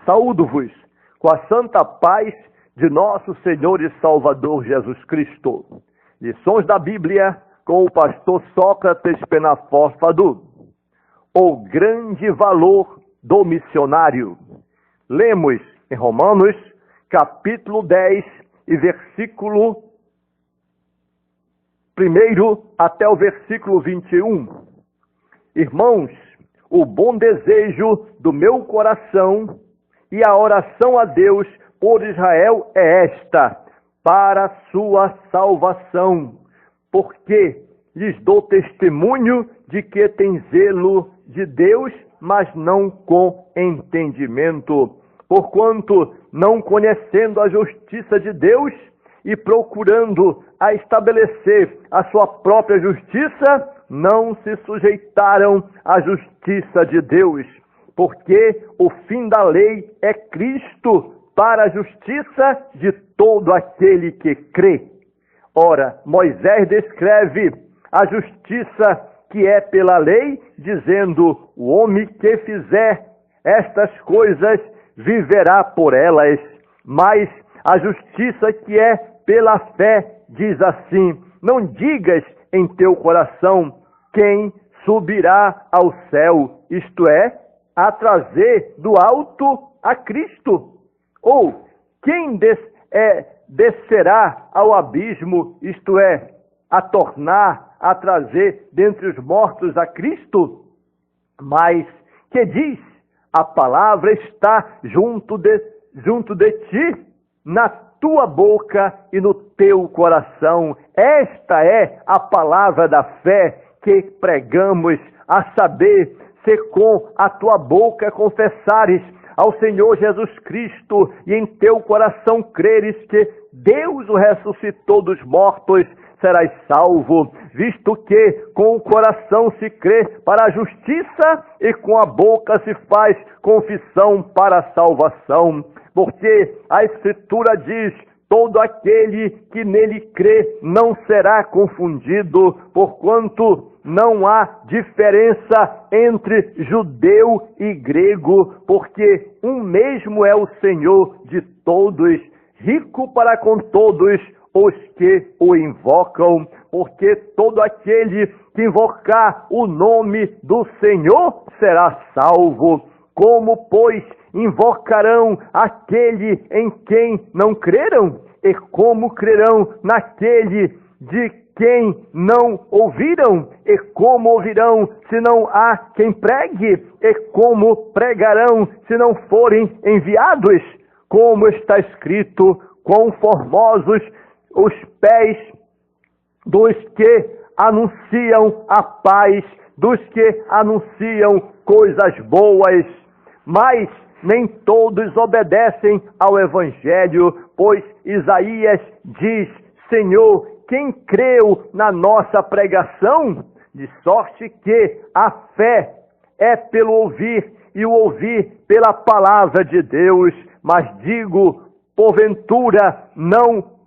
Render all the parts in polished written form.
Saúdo-vos com a santa paz de nosso Senhor e Salvador Jesus Cristo. Lições da Bíblia com o pastor Sócrates Penafósfado. O grande valor do missionário. Lemos em Romanos, capítulo 10 e versículo 1 até o versículo 21. Irmãos, o bom desejo do meu coração e a oração a Deus por Israel é esta, para a sua salvação, porque lhes dou testemunho de que tem zelo de Deus, mas não com entendimento, porquanto, não conhecendo a justiça de Deus e procurando a estabelecer a sua própria justiça, não se sujeitaram à justiça de Deus, porque o fim da lei é Cristo para a justiça de todo aquele que crê. Ora, Moisés descreve a justiça que é pela lei, dizendo: o homem que fizer estas coisas viverá por elas. Mas a justiça que é pela fé diz assim: não digas em teu coração quem subirá ao céu, isto é, a trazer do alto a Cristo, ou quem descerá ao abismo, isto é, a tornar a trazer dentre os mortos a Cristo. Mas que diz: a palavra está junto de ti, na tua boca e no teu coração. Esta é a palavra da fé que pregamos, a saber, se com a tua boca confessares ao Senhor Jesus Cristo e em teu coração creres que Deus o ressuscitou dos mortos, serás salvo, visto que com o coração se crê para a justiça e com a boca se faz confissão para a salvação. Porque a Escritura diz: todo aquele que nele crê não será confundido, porquanto não há diferença entre judeu e grego, porque um mesmo é o Senhor de todos, rico para com todos os que o invocam, porque todo aquele que invocar o nome do Senhor será salvo. Como, pois, invocarão aquele em quem não creram? E como crerão naquele de quem não ouviram? E como ouvirão se não há quem pregue? E como pregarão se não forem enviados? Como está escrito: quão formosos os pés dos que anunciam a paz, dos que anunciam coisas boas. Mas nem todos obedecem ao Evangelho, pois Isaías diz: Senhor, quem creu na nossa pregação? De sorte que a fé é pelo ouvir, e o ouvir pela palavra de Deus. Mas digo, porventura não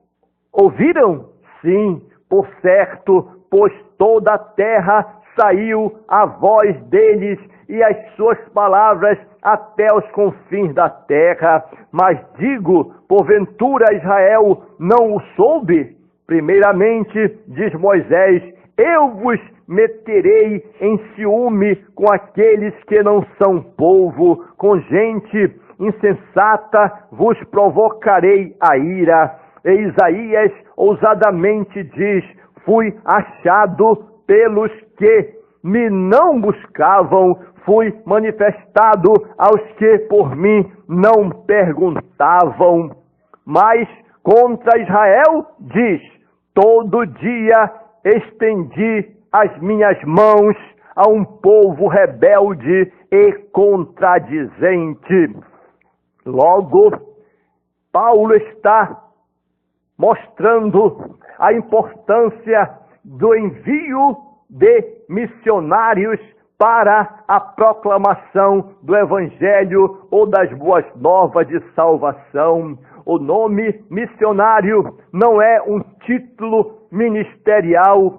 ouviram? Sim, por certo, pois toda a terra saiu a voz deles, e as suas palavras até os confins da terra. Mas digo, porventura Israel não o soube? Primeiramente, diz Moisés: eu vos meterei em ciúme com aqueles que não são povo, com gente insensata vos provocarei a ira. E Isaías ousadamente diz: fui achado pelos que me não buscavam, fui manifestado aos que por mim não perguntavam. Mas contra Israel diz: todo dia estendi as minhas mãos a um povo rebelde e contradizente. Logo, Paulo está mostrando a importância do envio de missionários para a proclamação do Evangelho ou das boas novas de salvação. O nome missionário não é um título ministerial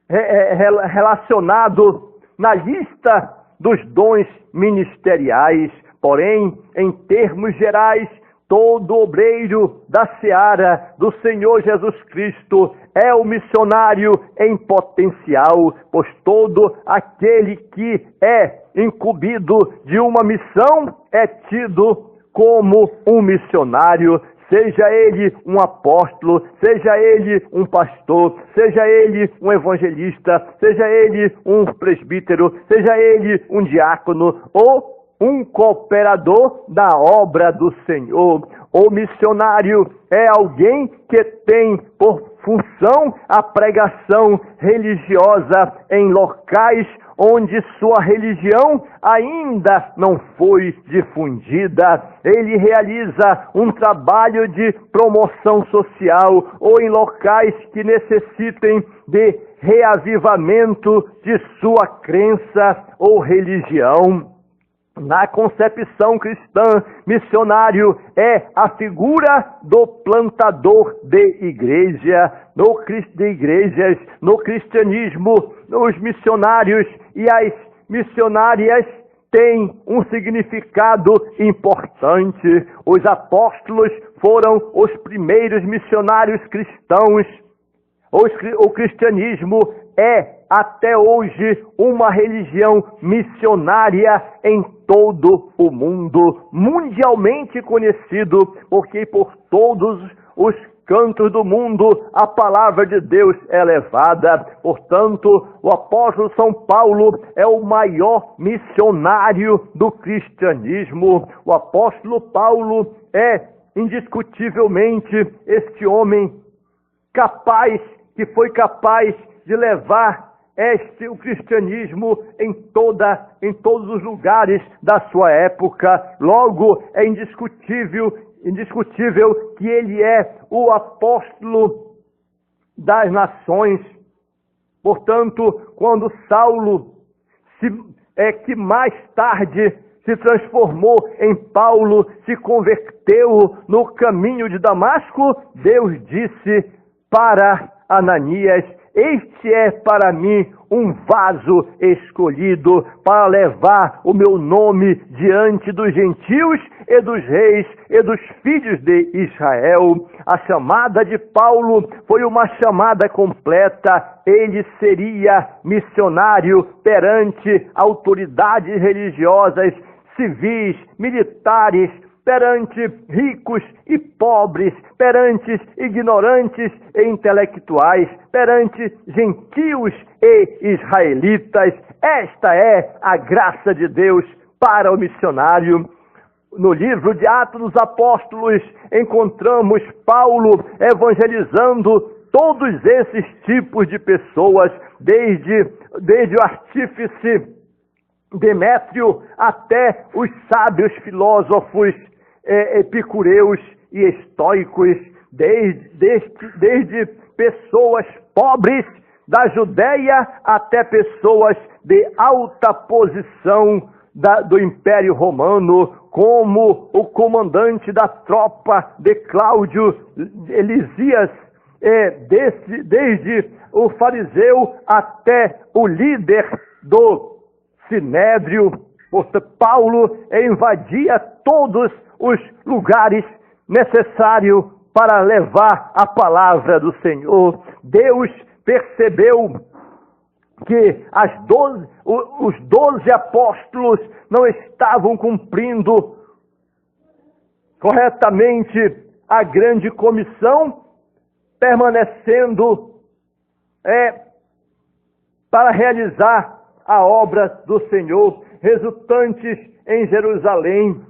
relacionado na lista dos dons ministeriais, Porém, em termos gerais, todo obreiro da seara do Senhor Jesus Cristo é o missionário em potencial, pois todo aquele que é incumbido de uma missão é tido como um missionário, seja ele um apóstolo, seja ele um pastor, seja ele um evangelista, seja ele um presbítero, seja ele um diácono ou um cooperador da obra do Senhor. O missionário é alguém que tem por função a pregação religiosa em locais onde sua religião ainda não foi difundida. Ele realiza um trabalho de promoção social ou em locais que necessitem de reavivamento de sua crença ou religião. Na concepção cristã, missionário é a figura do plantador de igrejas. No cristianismo, os missionários e as missionárias têm um significado importante. Os apóstolos foram os primeiros missionários cristãos. O cristianismo é até hoje uma religião missionária em todo o mundo, mundialmente conhecido, porque por todos os cantos do mundo a palavra de Deus é levada. Portanto, o apóstolo São Paulo é o maior missionário do cristianismo. O apóstolo Paulo é indiscutivelmente este homem que foi capaz de levar o cristianismo em todos os lugares da sua época. Logo, é indiscutível que ele é o apóstolo das nações. Portanto, quando Saulo, que mais tarde se transformou em Paulo, se converteu no caminho de Damasco, Deus disse para Ananias: este é para mim um vaso escolhido para levar o meu nome diante dos gentios e dos reis e dos filhos de Israel. A chamada de Paulo foi uma chamada completa. Ele seria missionário perante autoridades religiosas, civis, militares, perante ricos e pobres, perante ignorantes e intelectuais, perante gentios e israelitas. Esta é a graça de Deus para o missionário. No livro de Atos dos Apóstolos, encontramos Paulo evangelizando todos esses tipos de pessoas, desde o artífice Demétrio até os sábios filósofos epicureus e estoicos, desde pessoas pobres da Judéia até pessoas de alta posição do Império Romano, como o comandante da tropa de Cláudio Lisias, desde o fariseu até o líder do Sinédrio. Paulo invadia todos os lugares necessários para levar a palavra do Senhor. Deus percebeu que os 12 apóstolos não estavam cumprindo corretamente a grande comissão, permanecendo para realizar a obra do Senhor, resultantes em Jerusalém.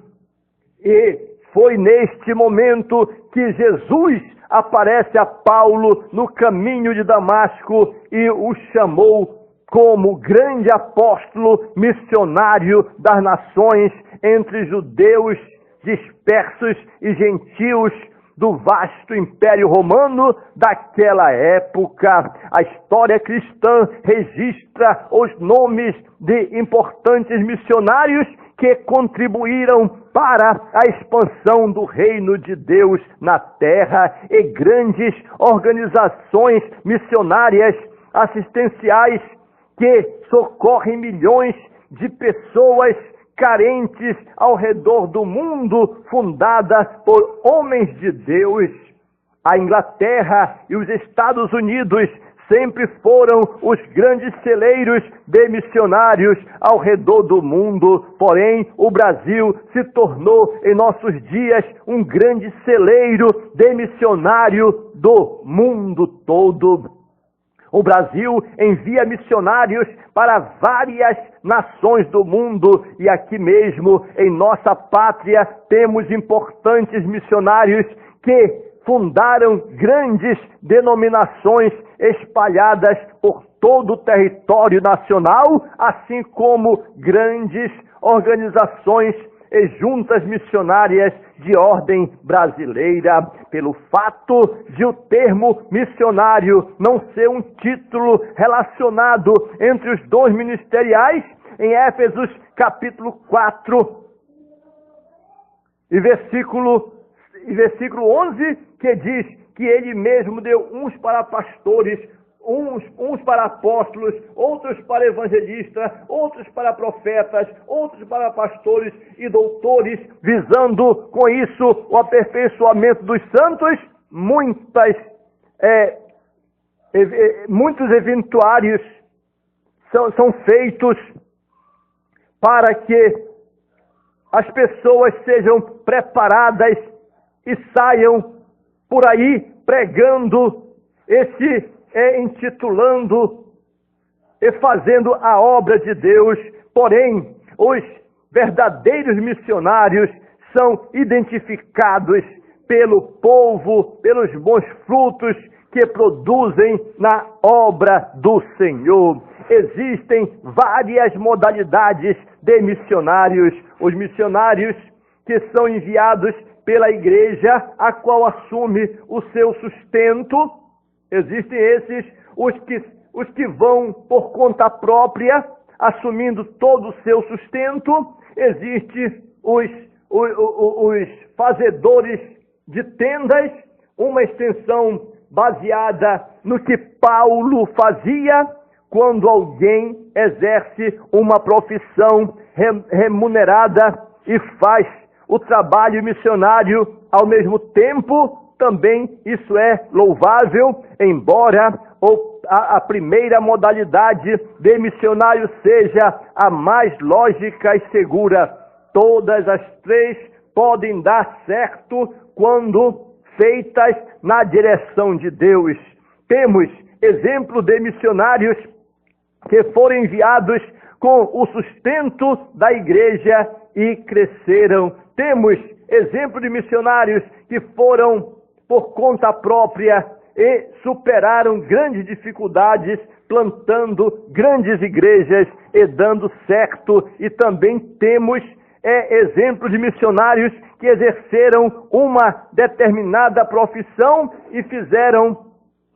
E foi neste momento que Jesus aparece a Paulo no caminho de Damasco e o chamou como grande apóstolo missionário das nações, entre judeus dispersos e gentios do vasto Império Romano daquela época. A história cristã registra os nomes de importantes missionários que contribuíram para a expansão do reino de Deus na terra, e grandes organizações missionárias assistenciais que socorrem milhões de pessoas carentes ao redor do mundo, fundada por homens de Deus. A Inglaterra e os Estados Unidos sempre foram os grandes celeiros de missionários ao redor do mundo. Porém, o Brasil se tornou, em nossos dias, um grande celeiro de missionário do mundo todo. O Brasil envia missionários para várias nações do mundo, e aqui mesmo, em nossa pátria, temos importantes missionários que fundaram grandes denominações espalhadas por todo o território nacional, assim como grandes organizações e juntas missionárias de ordem brasileira. Pelo fato de o termo missionário não ser um título relacionado entre os dons ministeriais, em Éfesos capítulo 4 e versículo 11, que diz que ele mesmo deu uns para pastores, uns para apóstolos, outros para evangelistas, outros para profetas, outros para pastores e doutores, visando com isso o aperfeiçoamento dos santos. Muitos eventuários são feitos para que as pessoas sejam preparadas e saiam por aí pregando, intitulando e fazendo a obra de Deus. Porém, os verdadeiros missionários são identificados pelo povo, pelos bons frutos que produzem na obra do Senhor. Existem várias modalidades de missionários. Os missionários que são enviados pela igreja, a qual assume o seu sustento. Existem esses, os que vão por conta própria, assumindo todo o seu sustento. Existem os fazedores de tendas, uma extensão baseada no que Paulo fazia quando alguém exerce uma profissão remunerada e faz o trabalho missionário ao mesmo tempo. Também isso é louvável, embora a primeira modalidade de missionário seja a mais lógica e segura. Todas as três podem dar certo quando feitas na direção de Deus. Temos exemplo de missionários que foram enviados com o sustento da igreja e cresceram. Temos exemplo de missionários que foram por conta própria e superaram grandes dificuldades, plantando grandes igrejas e dando certo. E também temos exemplos de missionários que exerceram uma determinada profissão e fizeram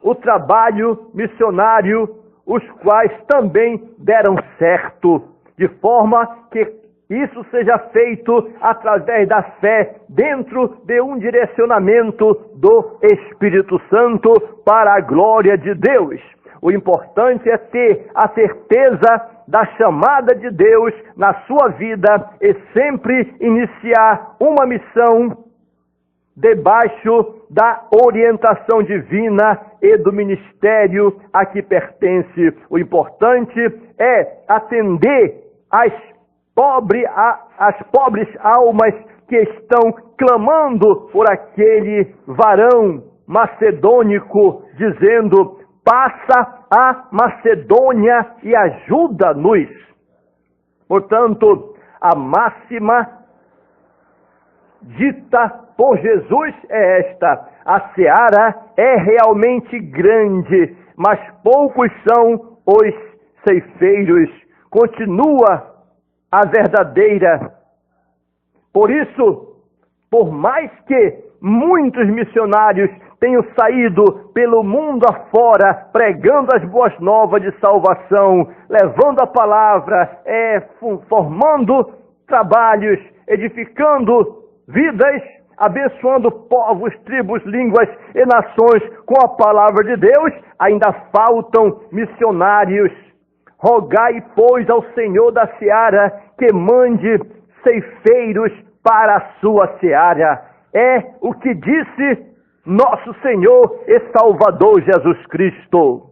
o trabalho missionário, os quais também deram certo, de forma que isso seja feito através da fé, dentro de um direcionamento do Espírito Santo para a glória de Deus. O importante é ter a certeza da chamada de Deus na sua vida e sempre iniciar uma missão debaixo da orientação divina e do ministério a que pertence. O importante é atender as pobres almas que estão clamando por aquele varão macedônico, dizendo: passa a Macedônia e ajuda-nos. Portanto, a máxima dita por Jesus é esta: a seara é realmente grande, mas poucos são os ceifeiros. Continua a verdadeira. Por isso, por mais que muitos missionários tenham saído pelo mundo afora, pregando as boas novas de salvação, levando a palavra, formando trabalhos, edificando vidas, abençoando povos, tribos, línguas e nações com a palavra de Deus, ainda faltam missionários. Rogai, pois, ao Senhor da seara que mande ceifeiros para a sua seara. É o que disse nosso Senhor e Salvador Jesus Cristo.